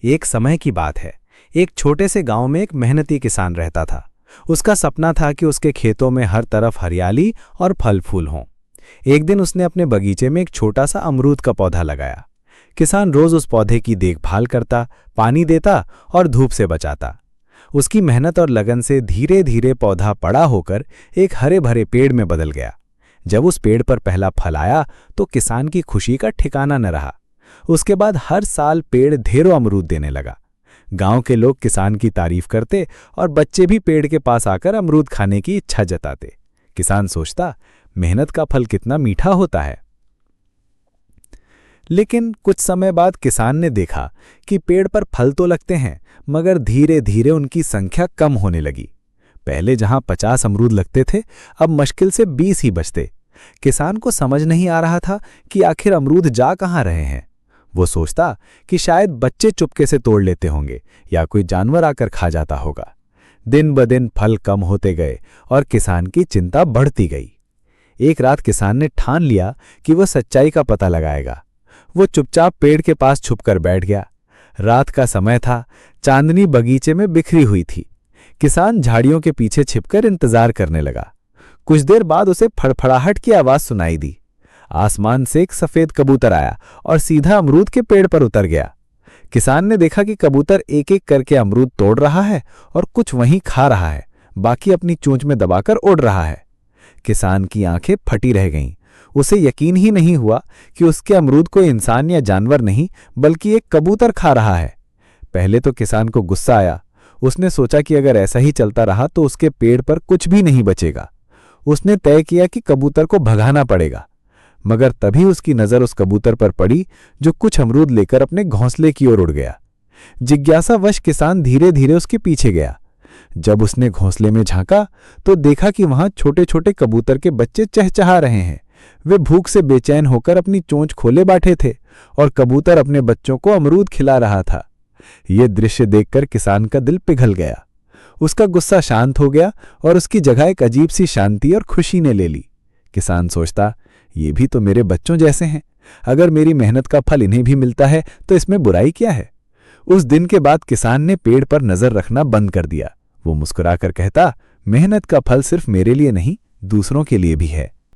एक समय की बात है। एक छोटे से गांव में एक मेहनती किसान रहता था। उसका सपना था कि उसके खेतों में हर तरफ हरियाली और फल फूल हों। एक दिन उसने अपने बगीचे में एक छोटा सा अमरूद का पौधा लगाया। किसान रोज उस पौधे की देखभाल करता, पानी देता और धूप से बचाता। उसकी मेहनत और लगन से धीरे धीरे पौधा बड़ा होकर एक हरे भरे पेड़ में बदल गया। जब उस पेड़ पर पहला फल आया तो किसान की खुशी का ठिकाना न रहा। उसके बाद हर साल पेड़ ढेरों अमरूद देने लगा। गांव के लोग किसान की तारीफ करते और बच्चे भी पेड़ के पास आकर अमरूद खाने की इच्छा जताते। किसान सोचता, मेहनत का फल कितना मीठा होता है। लेकिन कुछ समय बाद किसान ने देखा कि पेड़ पर फल तो लगते हैं, मगर धीरे धीरे उनकी संख्या कम होने लगी। पहले जहां 50 अमरूद लगते थे, अब मुश्किल से 20 ही बचते। किसान को समझ नहीं आ रहा था कि आखिर अमरूद जा कहां रहे हैं। वो सोचता कि शायद बच्चे चुपके से तोड़ लेते होंगे या कोई जानवर आकर खा जाता होगा। दिन ब दिन फल कम होते गए और किसान की चिंता बढ़ती गई। एक रात किसान ने ठान लिया कि वह सच्चाई का पता लगाएगा। वो चुपचाप पेड़ के पास छुपकर बैठ गया। रात का समय था, चांदनी बगीचे में बिखरी हुई थी। किसान झाड़ियों के पीछे छिपकर इंतजार करने लगा। कुछ देर बाद उसे फड़फड़ाहट की आवाज सुनाई दी। आसमान से एक सफेद कबूतर आया और सीधा अमरूद के पेड़ पर उतर गया। किसान ने देखा कि कबूतर एक एक करके अमरूद तोड़ रहा है और कुछ वहीं खा रहा है, बाकी अपनी चोंच में दबाकर उड़ रहा है। किसान की आंखें फटी रह गईं। उसे यकीन ही नहीं हुआ कि उसके अमरूद कोई इंसान या जानवर नहीं, बल्कि एक कबूतर खा रहा है। पहले तो किसान को गुस्सा आया। उसने सोचा कि अगर ऐसा ही चलता रहा तो उसके पेड़ पर कुछ भी नहीं बचेगा। उसने तय किया कि कबूतर को भगाना पड़ेगा। मगर तभी उसकी नजर उस कबूतर पर पड़ी जो कुछ अमरूद लेकर अपने घोंसले की ओर उड़ गया। जिज्ञासावश किसान धीरे धीरे उसके पीछे गया। जब उसने घोंसले में झांका तो देखा कि वहां छोटे छोटे कबूतर के बच्चे चहचहा रहे हैं। वे भूख से बेचैन होकर अपनी चोंच खोले बैठे थे और कबूतर अपने बच्चों को अमरूद खिला रहा था। यह दृश्य देखकर किसान का दिल पिघल गया। उसका गुस्सा शांत हो गया और उसकी जगह एक अजीब सी शांति और खुशी ने ले ली। किसान सोचता, ये भी तो मेरे बच्चों जैसे हैं। अगर मेरी मेहनत का फल इन्हें भी मिलता है तो इसमें बुराई क्या है। उस दिन के बाद किसान ने पेड़ पर नजर रखना बंद कर दिया। वो मुस्कुराकर कहता, मेहनत का फल सिर्फ मेरे लिए नहीं, दूसरों के लिए भी है।